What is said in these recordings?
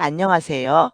안녕하세요.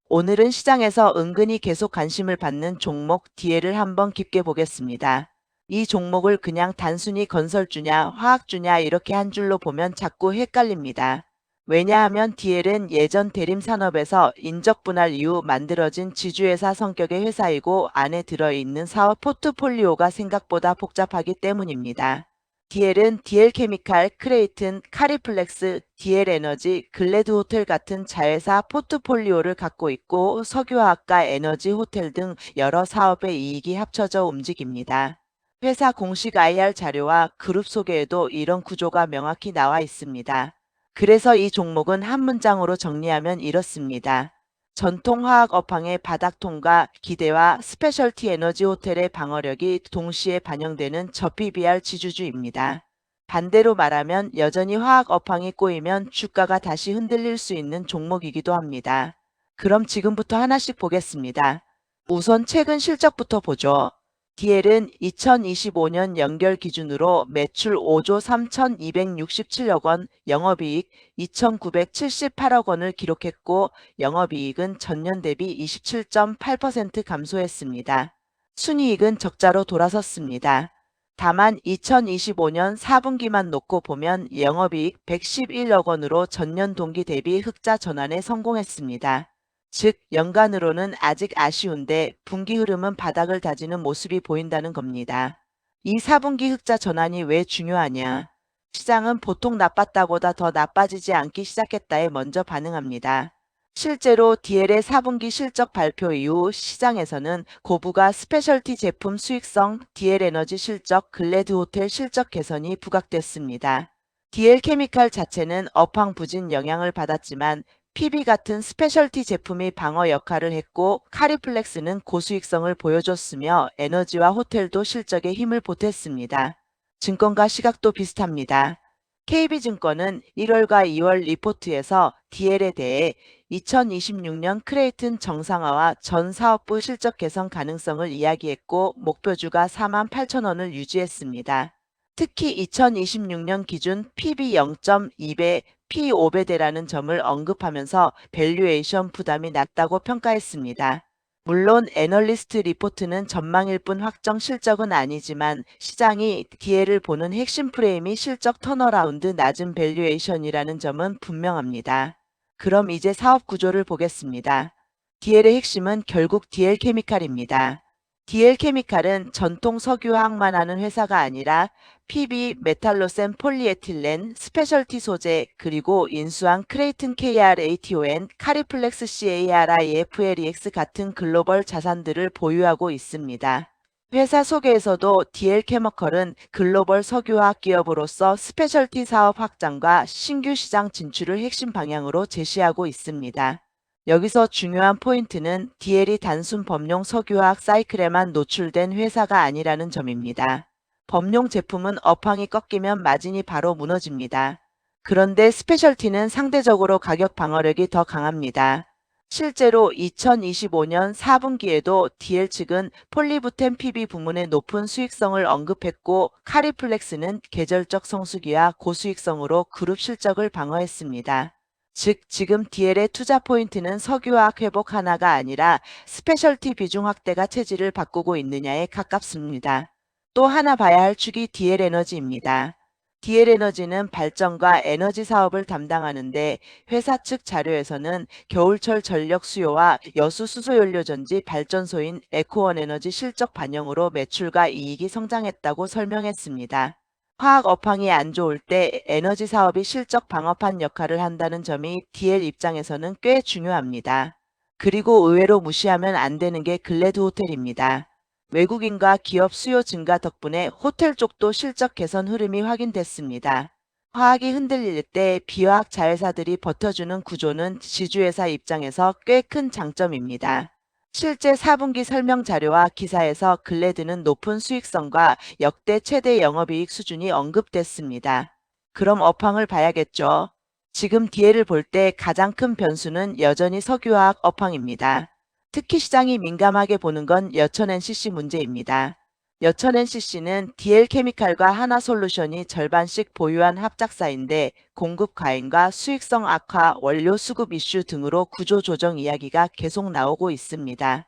오늘은 시장에서 은근히 계속 관심을 받는 종목 DL을 한번 깊게 보겠습니다. 이 종목을 그냥 단순히 건설주냐 화학주냐 이렇게 한 줄로 보면 자꾸 헷갈립니다. 왜냐하면 DL은 예전 대림산업에서 인적 분할 이후 만들어진 지주회사 성격의 회사이고 안에 들어있는 사업 포트폴리오가 생각보다 복잡하기 때문입니다. DL은 DL케미칼, 크레이튼, 카리플렉스, DL에너지, 글래드호텔 같은 자회사 포트폴리오를 갖고 있고 석유화학과 에너지 호텔 등 여러 사업의 이익이 합쳐져 움직입니다. 회사 공식 IR 자료와 그룹 소개에도 이런 구조가 명확히 나와 있습니다. 그래서 이 종목은 한 문장으로 정리하면 이렇습니다. 전통 화학 업황의 바닥통과 기대와 스페셜티 에너지 호텔의 방어력이 동시에 반영되는 저PBR 지주주입니다. 반대로 말하면 여전히 화학 업황이 꼬이면 주가가 다시 흔들릴 수 있는 종목이기도 합니다. 그럼 지금부터 하나씩 보겠습니다. 우선 최근 실적부터 보죠. DL은 2025년 연결 기준으로 매출 5조 3,267억 원, 영업이익 2,978억 원을 기록했고 영업이익은 전년 대비 27.8% 감소했습니다. 순이익은 적자로 돌아섰습니다. 다만 2025년 4분기만 놓고 보면 영업이익 111억 원으로 전년 동기 대비 흑자 전환에 성공했습니다. 즉 연간으로는 아직 아쉬운데 분기 흐름은 바닥을 다지는 모습이 보인다는 겁니다. 이 4분기 흑자 전환이 왜 중요하냐? 시장은 보통 나빴다보다 더 나빠지지 않기 시작했다에 먼저 반응합니다. 실제로 DL의 4분기 실적 발표 이후 시장에서는 고부가 스페셜티 제품 수익성, DL에너지 실적, 글래드호텔 실적 개선이 부각됐습니다. DL케미칼 자체는 업황 부진 영향을 받았지만 PB 같은 스페셜티 제품이 방어 역할을 했고 카리플렉스는 고수익성을 보여줬으며 에너지와 호텔도 실적에 힘을 보탰습니다. 증권가 시각도 비슷합니다. KB증권은 1월과 2월 리포트에서 DL에 대해 2026년 크레이튼 정상화와 전 사업부 실적 개선 가능성을 이야기했고 목표주가 48,000원을 유지했습니다. 특히 2026년 기준 PB 0.2배, P 5배대라는 점을 언급하면서 밸류에이션 부담이 낮다고 평가했습니다. 물론 애널리스트 리포트는 전망일 뿐 확정 실적은 아니지만 시장이 DL을 보는 핵심 프레임이 실적 턴어라운드 낮은 밸류에이션이라는 점은 분명합니다. 그럼 이제 사업 구조를 보겠습니다. DL의 핵심은 결국 DL케미칼입니다. DL케미칼은 전통 석유화학만 하는 회사가 아니라 PB, 메탈로셈 폴리에틸렌, 스페셜티 소재, 그리고 인수한 크레이튼 KRATON, 카리플렉스 CARIFLEX 같은 글로벌 자산들을 보유하고 있습니다. 회사 소개에서도 DL케미칼은 글로벌 석유화학 기업으로서 스페셜티 사업 확장과 신규 시장 진출을 핵심 방향으로 제시하고 있습니다. 여기서 중요한 포인트는 DL이 단순 범용 석유화학 사이클에만 노출된 회사가 아니라는 점입니다. 범용 제품은 업황이 꺾이면 마진이 바로 무너집니다. 그런데 스페셜티는 상대적으로 가격 방어력이 더 강합니다. 실제로 2025년 4분기에도 DL 측은 폴리부텐 PB 부문의 높은 수익성을 언급했고 카리플렉스는 계절적 성수기와 고수익성으로 그룹 실적을 방어했습니다. 즉 지금 DL의 투자 포인트는 석유화학 회복 하나가 아니라 스페셜티 비중 확대가 체질을 바꾸고 있느냐에 가깝습니다. 또 하나 봐야 할 축이 DL에너지입니다. DL에너지는 발전과 에너지 사업을 담당하는데 회사 측 자료에서는 겨울철 전력 수요와 여수 수소연료전지 발전소인 에코원에너지 실적 반영으로 매출과 이익이 성장했다고 설명했습니다. 화학 업황이 안 좋을 때 에너지 사업이 실적 방어판 역할을 한다는 점이 DL 입장에서는 꽤 중요합니다. 그리고 의외로 무시하면 안 되는 게 글래드 호텔입니다. 외국인과 기업 수요 증가 덕분에 호텔 쪽도 실적 개선 흐름이 확인됐습니다. 화학이 흔들릴 때 비화학 자회사들이 버텨주는 구조는 지주회사 입장에서 꽤 큰 장점입니다. 실제 4분기 설명 자료와 기사에서 글래드는 높은 수익성과 역대 최대 영업이익 수준이 언급됐습니다. 그럼 업황을 봐야겠죠. 지금 DL을 볼 때 가장 큰 변수는 여전히 석유화학 업황입니다. 특히 시장이 민감하게 보는 건 여천 NCC 문제입니다. 여천NCC는 DL케미칼과 하나솔루션이 절반씩 보유한 합작사인데 공급 과잉과 수익성 악화, 원료 수급 이슈 등으로 구조조정 이야기가 계속 나오고 있습니다.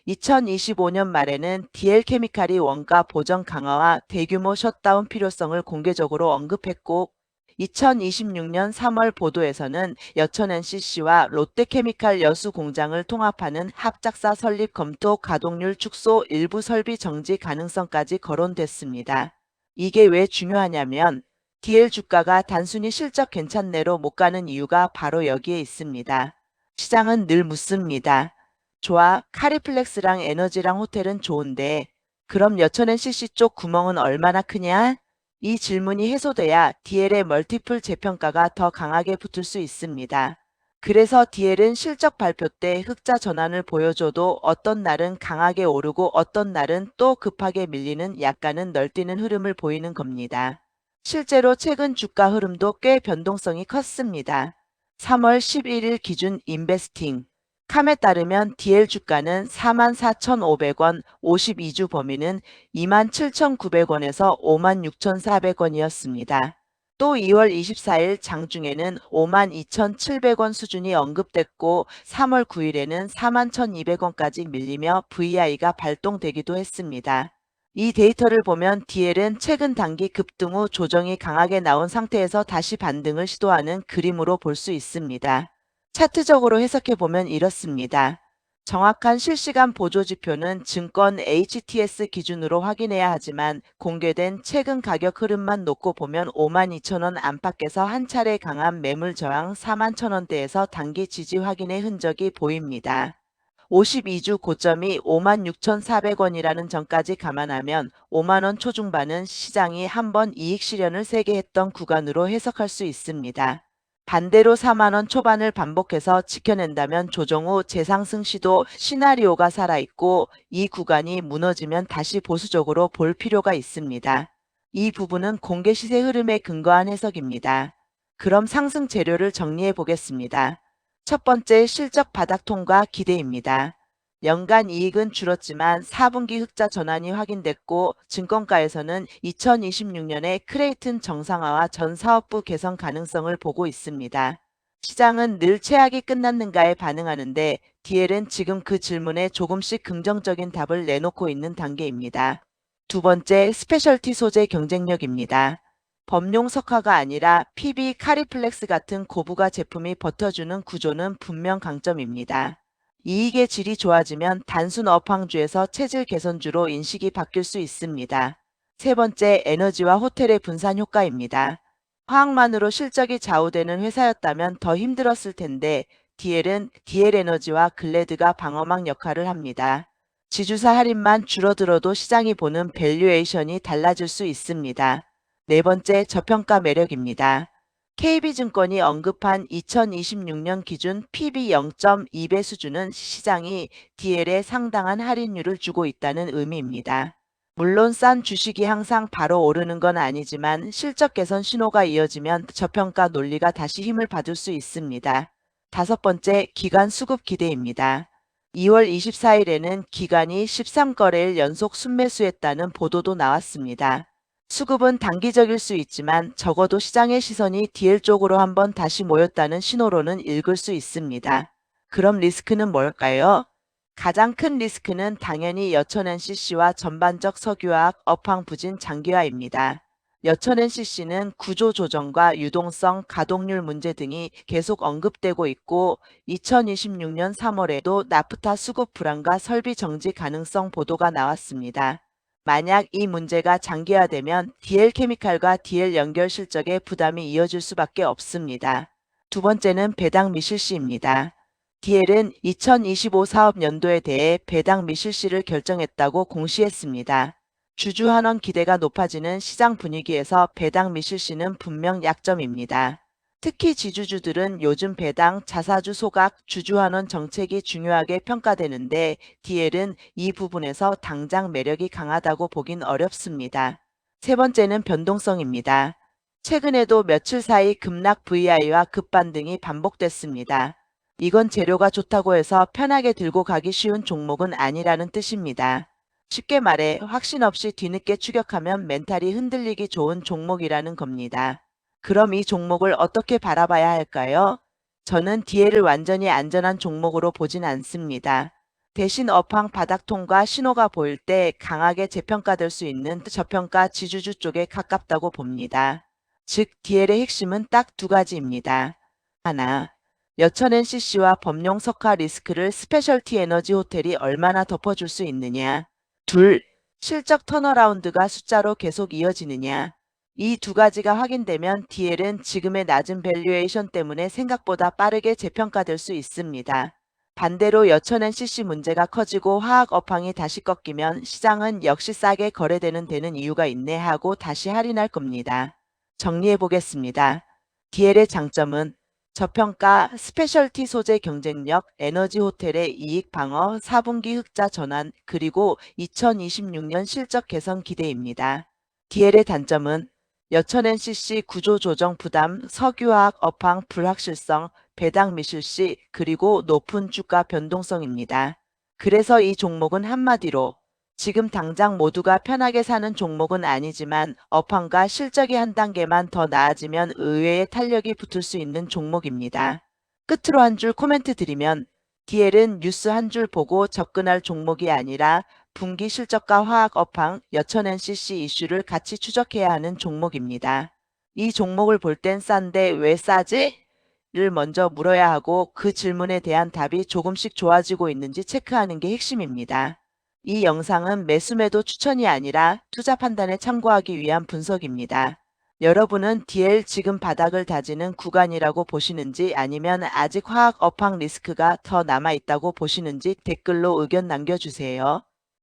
2025년 말에는 DL케미칼이 원가 보전 강화와 대규모 셧다운 필요성을 공개적으로 언급했고 2026년 3월 보도에서는 여천NCC와 롯데케미칼 여수 공장을 통합하는 합작사 설립 검토 가동률 축소 일부 설비 정지 가능성까지 거론됐습니다. 이게 왜 중요하냐면 DL 주가가 단순히 실적 괜찮네로 못 가는 이유가 바로 여기에 있습니다. 시장은 늘 묻습니다. 좋아, 카리플렉스랑 에너지랑 호텔은 좋은데 그럼 여천NCC 쪽 구멍은 얼마나 크냐? 이 질문이 해소돼야 DL의 멀티플 재평가가 더 강하게 붙을 수 있습니다. 그래서 DL은 실적 발표 때 흑자 전환을 보여줘도 어떤 날은 강하게 오르고 어떤 날은 또 급하게 밀리는 약간은 널뛰는 흐름을 보이는 겁니다. 실제로 최근 주가 흐름도 꽤 변동성이 컸습니다. 3월 11일 기준 인베스팅 캄에 따르면 DL 주가는 44,500원, 52주 범위는 27,900원에서 56,400원이었습니다. 또 2월 24일 장중에는 52,700원 수준이 언급됐고 3월 9일에는 41,200원까지 밀리며 VI가 발동되기도 했습니다. 이 데이터를 보면 DL은 최근 단기 급등 후 조정이 강하게 나온 상태에서 다시 반등을 시도하는 그림으로 볼 수 있습니다. 차트적으로 해석해보면 이렇습니다. 정확한 실시간 보조지표는 증권 HTS 기준으로 확인해야 하지만 공개된 최근 가격 흐름만 놓고 보면 52,000원 안팎에서 한 차례 강한 매물 저항 41,000원대에서 단기 지지 확인의 흔적이 보입니다. 52주 고점이 56,400원이라는 점까지 감안하면 5만원 초중반은 시장이 한번 이익 실현을 세게 했던 구간으로 해석할 수 있습니다. 반대로 4만원 초반을 반복해서 지켜낸다면 조정 후 재상승 시도 시나리오가 살아있고 이 구간이 무너지면 다시 보수적으로 볼 필요가 있습니다. 이 부분은 공개 시세 흐름에 근거한 해석입니다. 그럼 상승 재료를 정리해 보겠습니다. 첫 번째 실적 바닥 통과 기대입니다. 연간 이익은 줄었지만 4분기 흑자 전환이 확인됐고 증권가에서는 2026년에 크레이튼 정상화와 전 사업부 개선 가능성을 보고 있습니다. 시장은 늘 최악이 끝났는가에 반응하는데 DL은 지금 그 질문에 조금씩 긍정적인 답을 내놓고 있는 단계입니다. 두 번째, 스페셜티 소재 경쟁력입니다. 범용 석화가 아니라 PB 카리플렉스 같은 고부가 제품이 버텨주는 구조는 분명 강점입니다. 이익의 질이 좋아지면 단순 업황주에서 체질 개선주로 인식이 바뀔 수 있습니다. 세 번째, 에너지와 호텔의 분산 효과입니다. 화학만으로 실적이 좌우되는 회사였다면 더 힘들었을 텐데 DL은 DL에너지와 글래드가 방어막 역할을 합니다. 지주사 할인만 줄어들어도 시장이 보는 밸류에이션이 달라질 수 있습니다. 네 번째, 저평가 매력입니다. KB증권이 언급한 2026년 기준 PB 0.2배 수준은 시장이 DL에 상당한 할인율을 주고 있다는 의미입니다. 물론 싼 주식이 항상 바로 오르는 건 아니지만 실적 개선 신호가 이어지면 저평가 논리가 다시 힘을 받을 수 있습니다. 다섯 번째, 기관 수급 기대입니다. 2월 24일에는 기관이 13거래일 연속 순매수했다는 보도도 나왔습니다. 수급은 단기적일 수 있지만 적어도 시장의 시선이 DL 쪽으로 한번 다시 모였다는 신호로는 읽을 수 있습니다. 그럼 리스크는 뭘까요? 가장 큰 리스크는 당연히 여천NCC와 전반적 석유화학 업황 부진 장기화입니다. 여천NCC는 구조조정과 유동성, 가동률 문제 등이 계속 언급되고 있고 2026년 3월에도 나프타 수급 불안과 설비 정지 가능성 보도가 나왔습니다. 만약 이 문제가 장기화되면 DL케미칼과 DL 연결 실적에 부담이 이어질 수밖에 없습니다. 두 번째는 배당 미실시입니다. DL은 2025 사업연도에 대해 배당 미실시를 결정했다고 공시했습니다. 주주환원 기대가 높아지는 시장 분위기에서 배당 미실시는 분명 약점입니다. 특히 지주주들은 요즘 배당, 자사주 소각, 주주환원 정책이 중요하게 평가되는데 DL은 이 부분에서 당장 매력이 강하다고 보긴 어렵습니다. 세 번째는 변동성입니다. 최근에도 며칠 사이 급락 VI와 급반등이 반복됐습니다. 이건 재료가 좋다고 해서 편하게 들고 가기 쉬운 종목은 아니라는 뜻입니다. 쉽게 말해 확신 없이 뒤늦게 추격하면 멘탈이 흔들리기 좋은 종목이라는 겁니다. 그럼 이 종목을 어떻게 바라봐야 할까요? 저는 DL을 완전히 안전한 종목으로 보진 않습니다. 대신 업황 바닥통과 신호가 보일 때 강하게 재평가될 수 있는 저평가 지주주 쪽에 가깝다고 봅니다. 즉 DL의 핵심은 딱 두 가지입니다. 하나, 여천 NCC와 범용 석화 리스크를 스페셜티 에너지 호텔이 얼마나 덮어줄 수 있느냐. 둘, 실적 턴어라운드가 숫자로 계속 이어지느냐. 이 두 가지가 확인되면 DL은 지금의 낮은 밸류에이션 때문에 생각보다 빠르게 재평가될 수 있습니다. 반대로 여천 NCC 문제가 커지고 화학 업황이 다시 꺾이면 시장은 역시 싸게 거래되는 데는 이유가 있네 하고 다시 할인할 겁니다. 정리해 보겠습니다. DL의 장점은 저평가, 스페셜티 소재 경쟁력, 에너지 호텔의 이익 방어, 4분기 흑자 전환, 그리고 2026년 실적 개선 기대입니다. DL의 단점은 여천 NCC 구조 조정 부담, 석유화학 업황 불확실성, 배당 미실시, 그리고 높은 주가 변동성입니다. 그래서 이 종목은 한마디로 지금 당장 모두가 편하게 사는 종목은 아니지만 업황과 실적이 한 단계만 더 나아지면 의외의 탄력이 붙을 수 있는 종목입니다. 끝으로 한 줄 코멘트 드리면 DL은 뉴스 한 줄 보고 접근할 종목이 아니라 분기 실적과 화학 업황, 여천 NCC 이슈를 같이 추적해야 하는 종목입니다. 이 종목을 볼 땐 싼데 왜 싸지? 를 먼저 물어야 하고 그 질문에 대한 답이 조금씩 좋아지고 있는지 체크하는 게 핵심입니다. 이 영상은 매수매도 추천이 아니라 투자 판단에 참고하기 위한 분석입니다. 여러분은 DL 지금 바닥을 다지는 구간이라고 보시는지 아니면 아직 화학 업황 리스크가 더 남아있다고 보시는지 댓글로 의견 남겨주세요.